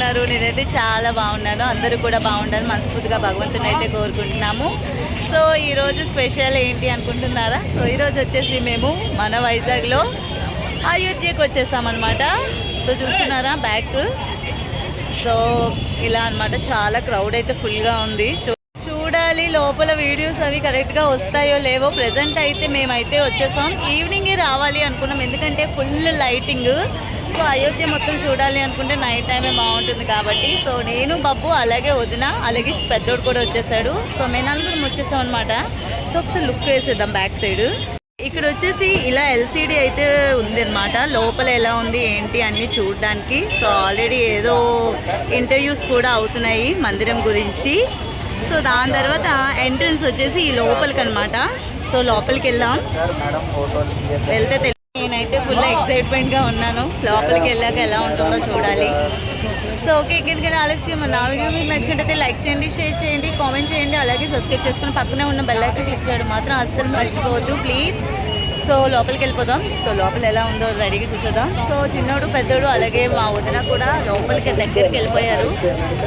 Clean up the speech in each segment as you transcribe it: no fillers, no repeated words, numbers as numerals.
ఉన్నారు? నేనైతే చాలా బాగున్నాను. అందరూ కూడా బాగుండాలని మనస్ఫూర్తిగా భగవంతుని అయితే కోరుకుంటున్నాము. సో ఈరోజు స్పెషల్ ఏంటి అనుకుంటున్నారా? సో ఈరోజు వచ్చేసి మేము మన వైజాగ్లో అయోధ్యకు వచ్చేసామన్నమాట. సో చూస్తున్నారా బ్యాక్? సో ఇలా అనమాట. చాలా క్రౌడ్ అయితే ఫుల్గా ఉంది. చూడాలి లోపల వీడియోస్ అవి కరెక్ట్గా వస్తాయో లేవో. ప్రజెంట్ అయితే మేమైతే వచ్చేసాం. ఈవినింగే రావాలి అనుకున్నాం, ఎందుకంటే ఫుల్ లైటింగ్. సో అయోధ్య మొత్తం చూడాలి అనుకుంటే నైట్ టైమే బాగుంటుంది కాబట్టి. సో నేను బాబు అలాగే వదిన అలాగే పెద్దోడు కూడా వచ్చేసాడు. సో మేము నలుగురం వచ్చేసాం అనమాట. సో ఒకసారి లుక్ వేసేద్దాం బ్యాక్ సైడ్. ఇక్కడ వచ్చేసి ఇలా ఎల్సిడి అయితే ఉంది అనమాట. లోపల ఎలా ఉంది ఏంటి అన్నీ చూడడానికి. సో ఆల్రెడీ ఏదో ఇంటర్వ్యూస్ కూడా అవుతున్నాయి మందిరం గురించి. సో దాని తర్వాత ఎంట్రన్స్ వచ్చేసి ఈ లోపలికి అనమాట. సో లోపలికి వెళ్దాం. వెళ్తే నేనైతే ఫుల్ ఎక్సైట్మెంట్గా ఉన్నాను. లోపలికి వెళ్ళాక ఎలా ఉంటుందో చూడాలి. సో ఓకే, ఎందుకంటే ఆలస్యం నా వీడియో మీకు నచ్చినట్టయితే లైక్ చేయండి, షేర్ చేయండి, కామెంట్ చేయండి, అలాగే సబ్స్క్రైబ్ చేసుకుని పక్కనే ఉన్న బెల్ ఐకాన్ క్లిక్ చేయడం మాత్రం అస్సలు మర్చిపోవద్దు ప్లీజ్. సో లోపలికి వెళ్ళిపోదాం. సో లోపల ఎలా ఉందో రెడీగా చూసేద్దాం. సో చిన్నోడు పెద్దోడు అలాగే మా వదిన కూడా లోపలికి దగ్గరికి వెళ్ళిపోయారు.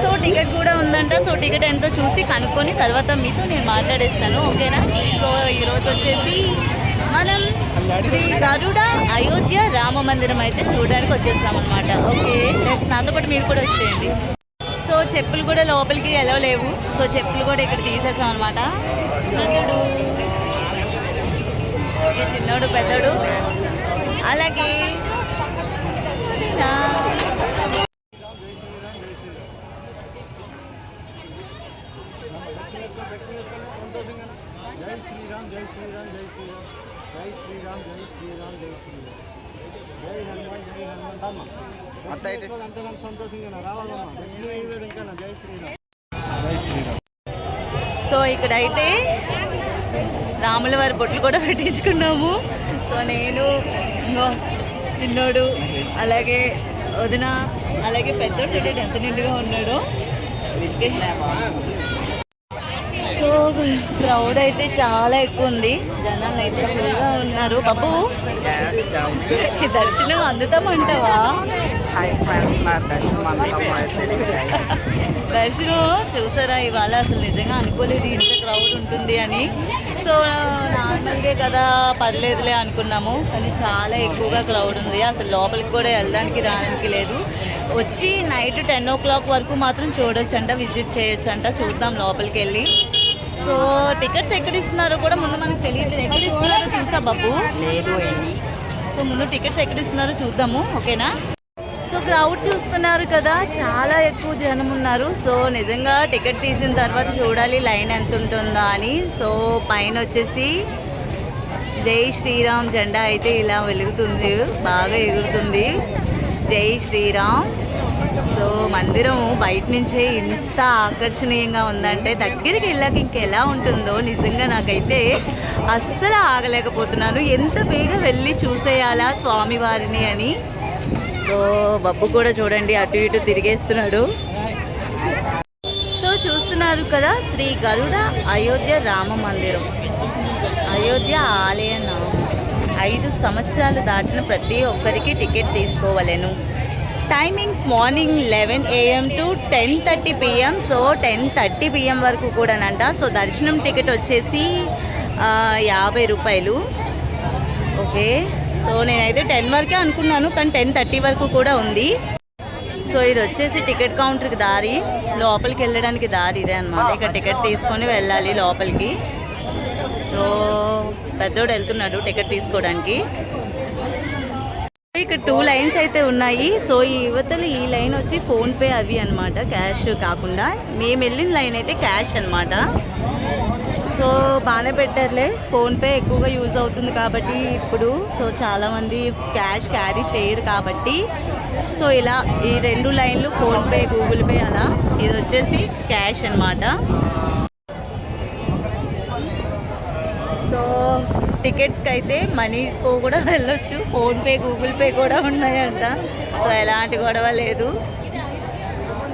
సో టికెట్ కూడా ఉందంట. సో టికెట్ ఎంతో చూసి కనుక్కొని తర్వాత మీతో నేను మాట్లాడేస్తాను, ఓకేనా? సో ఈరోజు వచ్చేసి మనం శ్రీ గరుడ అయోధ్య రామ మందిరం అయితే చూడడానికి వచ్చేస్తామన్నమాట. ఓకే, నాతో పాటు మీరు కూడా వచ్చేయండి. సో చెప్పులు కూడా లోపలికి ఎలా లేవు. సో చెప్పులు కూడా ఇక్కడ తీసేసాం అనమాట. పెద్దడు చిన్నోడు పెద్దోడు అలాగే సో ఇక్కడైతే రాముల వారి బొట్లు కూడా పెట్టించుకున్నాము. సో నేను చిన్నోడు అలాగే వదిన అలాగే పెద్దోడు చూడండి ఎంత నిండుగా ఉన్నాడు. సో క్రౌడ్ అయితే చాలా ఎక్కువ ఉంది. జనాలు అయితే ఫుల్గా ఉన్నారు. బాబు దర్శనం అందుతామంటావా? దర్శనం చూసారా ఇవాళ? అసలు నిజంగా అనుకోలేదు ఇంత క్రౌడ్ ఉంటుంది అని. సో నార్మల్గా కదా పర్లేదులే అనుకున్నాము, కానీ చాలా ఎక్కువగా క్రౌడ్ ఉంది. అసలు లోపలికి కూడా వెళ్ళడానికి రావడానికి లేదు. వచ్చి నైట్ 10 o'clock వరకు మాత్రం చూడొచ్చంట, విజిట్ చేయొచ్చంట. చూద్దాం లోపలికి వెళ్ళి. సో టికెట్స్ ఎక్కడ ఇస్తున్నారో కూడా ముందు మనకు తెలియదు. ఎక్కడ ఇస్తున్నారో చూసా బాబు? సో ముందు టికెట్స్ ఎక్కడ ఇస్తున్నారో చూద్దాము, ఓకేనా? సో క్రౌడ్ చూస్తున్నారు కదా, చాలా ఎక్కువ జనం ఉన్నారు. సో నిజంగా టికెట్ తీసిన తర్వాత చూడాలి లైన్ ఎంత ఉంటుందా అని. సో పైన వచ్చేసి జై శ్రీరామ్ జెండా అయితే ఇలా వెలుగుతుంది, బాగా ఎగురుతుంది. జై శ్రీరామ్. సో మందిరం బయట నుంచే ఇంత ఆకర్షణీయంగా ఉందంటే దగ్గరికి వెళ్ళాక ఇంకెలా ఉంటుందో నిజంగా నాకైతే అస్సలు ఆగలేకపోతున్నాను. ఎంత బేగా వెళ్ళి చూసేయాలా స్వామివారిని అని. సో బబ్బు కూడా చూడండి అటు ఇటు తిరిగేస్తున్నాడు. సో చూస్తున్నారు కదా శ్రీ గరుడ అయోధ్య రామ మందిరం, అయోధ్య ఆలయ నామం. 5 సంవత్సరాలు దాటిన ప్రతి ఒక్కరికి టికెట్ తీసుకోవలేను. Timings morning 11 AM to 10:30 PM. So 10:30 PM వరకు కూడానంట. సో దర్శనం టికెట్ వచ్చేసి 50 రూపాయలు. ఓకే, సో నేనైతే 10 వరకే అనుకున్నాను, కానీ 10:30 వరకు కూడా ఉంది. సో ఇది వచ్చేసి టికెట్ కౌంటర్కి దారి, లోపలికి వెళ్ళడానికి దారి ఇదే అనమాట. ఇక్కడ టికెట్ తీసుకొని వెళ్ళాలి లోపలికి. సో పెద్దోడు వెళ్తున్నాడు టికెట్ తీసుకోవడానికి. ఇక్కడ 2 లైన్స్ అయితే ఉన్నాయి. సో ఈ యువతలు ఈ లైన్ వచ్చి ఫోన్పే అవి అనమాట, క్యాష్ కాకుండా. మేము వెళ్ళిన లైన్ అయితే క్యాష్ అనమాట. సో బాగానే పెట్టారులే, ఫోన్పే ఎక్కువగా యూజ్ అవుతుంది కాబట్టి ఇప్పుడు. సో చాలామంది క్యాష్ క్యారీ చేయరు కాబట్టి. సో ఇలా ఈ 2 లైన్లు ఫోన్పే గూగుల్ పే అలా. ఇది వచ్చేసి క్యాష్ అనమాట. సో టికెట్స్కి అయితే మనీతో కూడా వెళ్ళొచ్చు, ఫోన్పే గూగుల్ పే కూడా ఉన్నాయంట. సో ఎలాంటి గొడవ లేదు.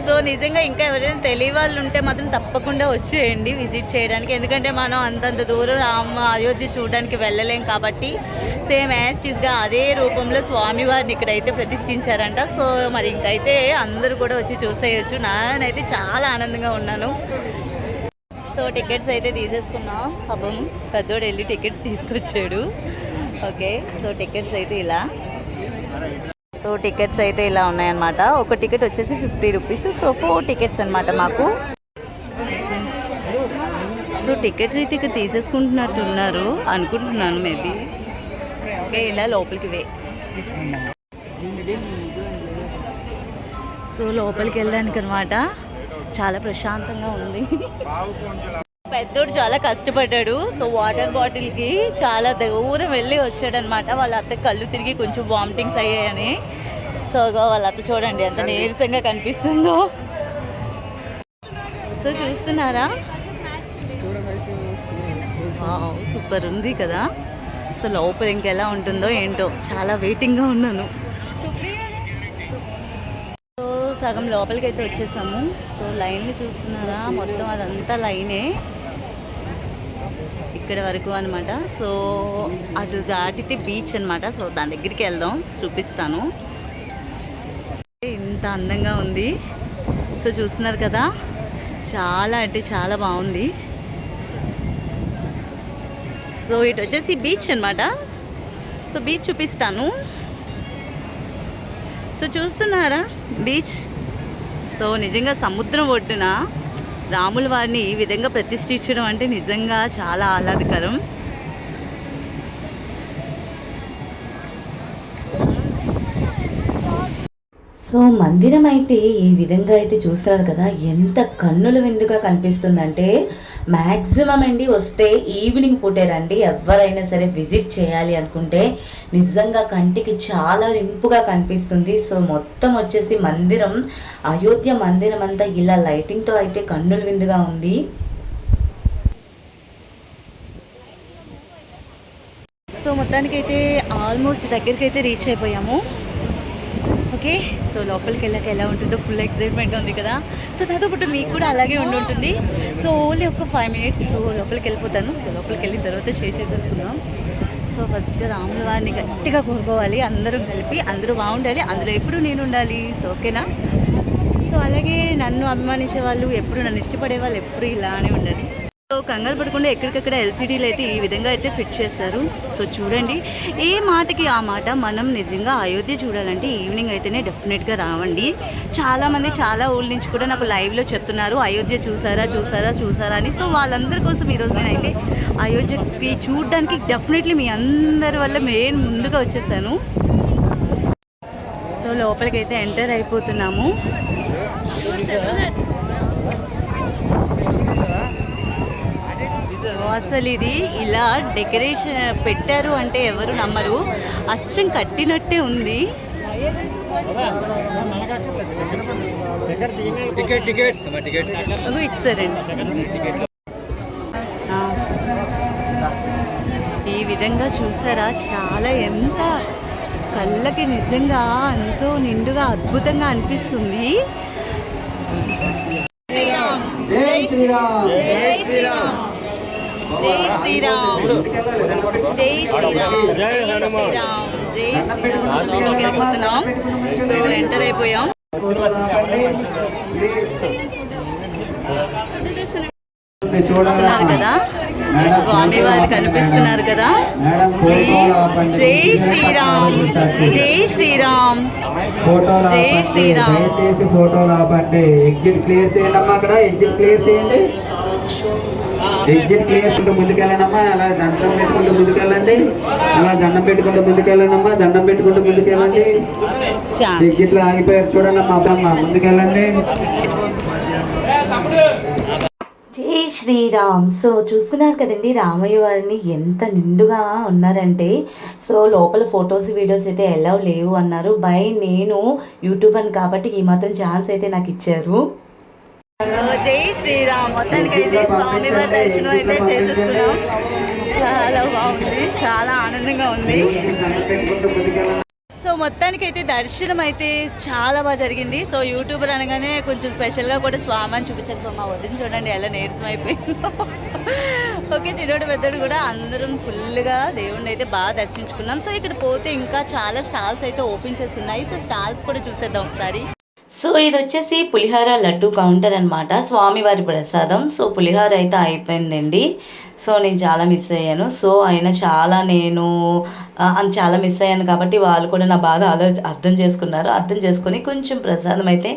సో నిజంగా ఇంకా ఎవరైనా తెలియ వాళ్ళు ఉంటే మాత్రం తప్పకుండా వచ్చేయండి విజిట్ చేయడానికి. ఎందుకంటే మనం అంతంత దూరం రామ అయోధ్య చూడడానికి వెళ్ళలేం కాబట్టి సేమ్ యాస్టీస్గా అదే రూపంలో స్వామివారిని ఇక్కడైతే ప్రతిష్ఠించారంట. సో మరి ఇంకైతే అందరూ కూడా వచ్చి చూసేయచ్చు. నేనైతే చాలా ఆనందంగా ఉన్నాను. సో టికెట్స్ అయితే తీసేసుకున్నాం. పాపం పెద్దోడు వెళ్ళి టికెట్స్ తీసుకొచ్చాడు. ఓకే, సో టికెట్స్ అయితే ఇలా ఉన్నాయన్నమాట. ఒక టికెట్ వచ్చేసి 50 రూపీస్. సో 4 టికెట్స్ అనమాట మాకు. సో టికెట్స్ అయితే ఇక్కడ తీసేసుకుంటున్నట్టున్నారు అనుకుంటున్నాను మేబీ. ఓకే, ఇలా లోపలికి సో లోపలికి వెళ్ళడానికి అనమాట. చాలా ప్రశాంతంగా ఉంది. పెద్దోడు చాలా కష్టపడ్డాడు. సో వాటర్ బాటిల్కి చాలా దూరం వెళ్ళి వచ్చాడనమాట. వాళ్ళ అత్త కళ్ళు తిరిగి కొంచెం వామిటింగ్స్ అయ్యాయని. సో వాళ్ళ అత్త చూడండి ఎంత నీరసంగా కనిపిస్తుందో. సో చూస్తున్నారా, సూపర్ ఉంది కదా. సో లోపల ఇంకెలా ఉంటుందో ఏంటో, చాలా వెయిటింగ్గా ఉన్నాను. సో సగం లోపలికి అయితే వచ్చేసాము. సో లైన్లు చూస్తున్నారా, మొత్తం అదంతా లైనే ఇక్కడ వరకు అనమాట. సో అటు దాటితే బీచ్ అనమాట. సో దాని దగ్గరికి వెళ్దాం, చూపిస్తాను. ఇంత అందంగా ఉంది. సో చూస్తున్నారు కదా, చాలా అంటే చాలా బాగుంది. సో ఇటు వచ్చేసి బీచ్ అనమాట. సో బీచ్ చూపిస్తాను. సో చూస్తున్నారా బీచ్. సో నిజంగా సముద్రం ఒడ్డున రాముల వారిని ఈ విధంగా ప్రతిష్ఠించడం అంటే నిజంగా చాలా ఆహ్లాదకరం. సో మందిరం అయితే ఈ విధంగా అయితే చూస్తున్నారు కదా, ఎంత కన్నుల విందుగా కనిపిస్తుందంటే మ్యాక్సిమం అండి వస్తే ఈవినింగ్ పూటే రండి. ఎవరైనా సరే విజిట్ చేయాలి అనుకుంటే నిజంగా కంటికి చాలా ఇంపుగా కనిపిస్తుంది. సో మొత్తం వచ్చేసి మందిరం, అయోధ్య మందిరం అంతా ఇలా లైటింగ్తో అయితే కన్నుల విందుగా ఉంది. సో మొత్తానికైతే ఆల్మోస్ట్ దగ్గరికి అయితే రీచ్ అయిపోయాము. ఓకే, సో లోపలికి వెళ్ళాక ఎలా ఉంటుందో ఫుల్ ఎక్సైట్మెంట్గా ఉంది కదా. సో నాతో పాటు మీకు కూడా అలాగే ఉంటుంది. సో ఓన్లీ ఒక 5 మినిట్స్ సో లోపలికి వెళ్ళిపోతాను. సో లోపలికి వెళ్ళిన తర్వాత షేర్ చేసేసుకుందాం. సో ఫస్ట్గా రాముల వారిని గట్టిగా కోరుకోవాలి, అందరం కలిపి, అందరూ బాగుండాలి, అందులో ఎప్పుడు నేను ఉండాలి. సో ఓకేనా. సో అలాగే నన్ను అభిమానించే వాళ్ళు, ఎప్పుడు నన్ను ఇష్టపడే వాళ్ళు ఎప్పుడు ఇలానే ఉండాలి. సో కంగారు పడకుండా ఎక్కడికక్కడ ఎల్సీడీలు అయితే ఈ విధంగా అయితే ఫిట్ చేశారు. సో చూడండి, ఏ మాటకి ఆ మాట. మనం నిజంగా అయోధ్య చూడాలంటే ఈవినింగ్ అయితేనే డెఫినెట్గా రావండి. చాలామంది చాలా ఊళ్ళ నుంచి కూడా నాకు లైవ్లో చెప్తున్నారు అయోధ్య చూసారా అని. సో వాళ్ళందరి కోసం ఈరోజు నేనైతే అయోధ్యకి చూడడానికి డెఫినెట్లీ మీ అందరి వల్ల మెయిన్ ముందుగా వచ్చేసాను. సో లోపలికి అయితే ఎంటర్ అయిపోతున్నాము. అసలు ఇది ఇలా డెకరేషన్ పెట్టారు అంటే ఎవరు నమ్మరు, అచ్చం కట్టినట్టే ఉంది. ఇచ్చారండి ఈ విధంగా. చూసారా, చాలా ఎంత కళ్ళకి నిజంగా ఎంతో నిండుగా అద్భుతంగా అనిపిస్తుంది. జై శ్రీరామ్, జై శ్రీరామ్, జై శ్రీరామ్, జై శ్రీరామ్, జై శ్రీరామ్, జై శ్రీరామ్. వెళ్ళిపోతున్నాం. సో ఎంటర్ అయిపోయాం. చూస్తున్నారు కదా, స్వామి వారు కనిపిస్తున్నారు కదా. జై శ్రీరామ్, జై శ్రీరామ్, జై శ్రీరామ్. దయచేసి ఫోటోలు ఆపండి. ఎగ్జిట్ క్లియర్ చేయండి అమ్మా. అక్కడ ఎగ్జిట్ క్లియర్ చేయండి. ఎగ్జిట్ క్లియర్ కుంటూ ముందుకెళ్ళండి అమ్మా. అలా దండం పెట్టుకుంటూ ముందుకెళ్ళండి. అలా దండం పెట్టుకుంటూ ముందుకెళ్ళండి అమ్మా. దండం పెట్టుకుంటూ ముందుకెళ్ళండి. ఎగ్జిట్లో ఆగిపోయారు చూడండి అమ్మా. అమ్మా ముందుకెళ్ళండి. జై శ్రీరామ్. సో చూస్తున్నారు కదండి, రామయ్య వారిని ఎంత నిండుగా ఉన్నారంటే. సో లోపల ఫొటోస్ వీడియోస్ అయితే ఎలా లేవు అన్నారు. నేను యూట్యూబ్ అని కాబట్టి ఈ మాత్రం ఛాన్స్ అయితే నాకు ఇచ్చారు. జై శ్రీరామ్. మొత్తానికి అయితే స్వామి వారి దర్శనం అయితే చేసేసుకున్నాం. చాలా బాగుంది, చాలా ఆనందంగా ఉంది. సో మొత్తానికి అయితే దర్శనం అయితే చాలా బాగా జరిగింది. సో యూట్యూబర్ అనగానే కొంచెం స్పెషల్గా కూడా స్వామిని చూపించాను. సో మా వదిన చూడండి ఎలా నీరసం అయిపోయిందో. ఓకే, చిన్నోడు పెద్దోడు కూడా అందరం ఫుల్గా దేవుణ్ణి అయితే బాగా దర్శించుకున్నాం. సో ఇక్కడ పోతే ఇంకా చాలా స్టాల్స్ అయితే ఓపెన్ చేసి ఉన్నాయి. సో స్టాల్స్ కూడా చూసేద్దాం ఒకసారి. సో ఇది వచ్చేసి పులిహార లడ్డు కౌంటర్ అనమాట, స్వామివారి ప్రసాదం. సో పులిహార అయితే అయిపోయిందండి. సో నేను చాలా మిస్ అయ్యాను. సో అయినా చాలా మిస్ అయ్యాను కాబట్టి వాళ్ళు కూడా నా బాధ అర్థం చేసుకున్నారు. అర్థం చేసుకొని కొంచెం ప్రసాదం అయితే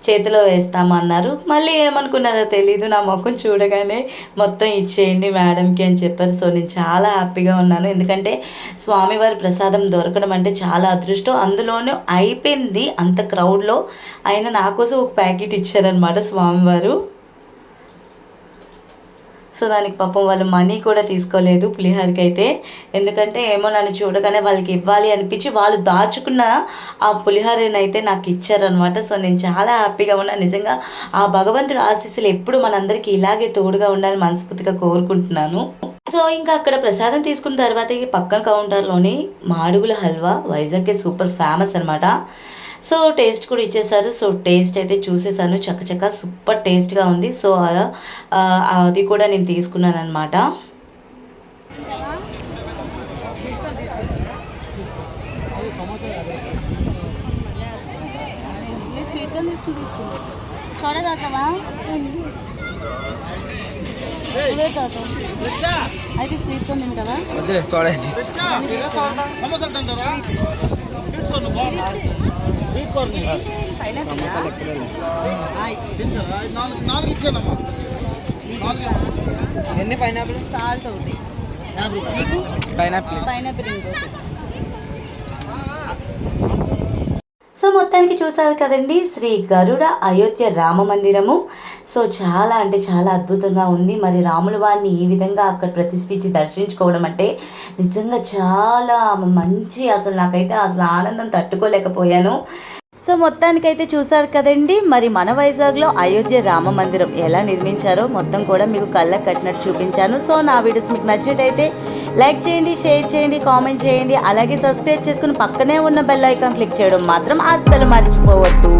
చేతిలో వేస్తామన్నారు. మళ్ళీ ఏమనుకున్నారో తెలీదు, నా ముఖం చూడగానే మొత్తం ఇచ్చేయండి మేడంకి అని చెప్పారు. సో నేను చాలా హ్యాపీగా ఉన్నాను, ఎందుకంటే స్వామివారి ప్రసాదం దొరకడం అంటే చాలా అదృష్టం. అందులోనూ అయిపోయింది అంత క్రౌడ్లో, అయినా నా కోసం ఒక ప్యాకెట్ ఇచ్చారనమాట స్వామివారు. సో దానికి పాపం వాళ్ళు మనీ కూడా తీసుకోలేదు పులిహారకి అయితే, ఎందుకంటే ఏమో నన్ను చూడగానే వాళ్ళకి ఇవ్వాలి అనిపించి వాళ్ళు దాచుకున్న ఆ పులిహారని అయితే నాకు ఇచ్చారనమాట. సో నేను చాలా హ్యాపీగా ఉన్నాను. నిజంగా ఆ భగవంతుడి ఆశీస్సులు ఎప్పుడు మనందరికీ ఇలాగే తోడుగా ఉండాలని మనస్ఫూర్తిగా కోరుకుంటున్నాను. సో ఇంకా అక్కడ ప్రసాదం తీసుకున్న తర్వాత ఈ పక్కన కౌంటర్లోని మాడుగుల హల్వా వైజాగ్కి సూపర్ ఫేమస్ అనమాట. సో టేస్ట్ కూడా ఇచ్చేసారు. సో టేస్ట్ అయితే చూసేసాను, చక్కచక్క సూపర్ టేస్ట్గా ఉంది. సో అది కూడా నేను తీసుకున్నాను అనమాట. అయితే స్వీట్ కొని తింటావా? ఎన్ని పైనాపిల్? సాల్ట్ ఒకటి, పైనాపిల్ ఇంకోటి. సో మొత్తానికి చూసారు కదండి శ్రీ గరుడ అయోధ్య రామ మందిరము. సో చాలా అంటే చాలా అద్భుతంగా ఉంది. మరి రాముల వారిని ఈ విధంగా అక్కడ ప్రతిష్ఠించి దర్శించుకోవడం అంటే నిజంగా చాలా మంచి, అసలు నాకైతే అసలు ఆనందం తట్టుకోలేకపోయాను. సో మొత్తానికైతే చూసారు కదండి, మరి మన వైజాగ్లో అయోధ్య రామ మందిరం ఎలా నిర్మించారో మొత్తం కూడా మీకు కళ్ళకు కట్టినట్టు చూపించాను. సో నా వీడియోస్ మీకు నచ్చినట్టయితే లైక్ చేయండి, షేర్ చేయండి, కామెంట్ చేయండి, అలాగే సబ్స్క్రైబ్ చేసుకుని పక్కనే ఉన్న బెల్ ఐకాన్ క్లిక్ చేయడం మాత్రం అస్సలు మర్చిపోవద్దు.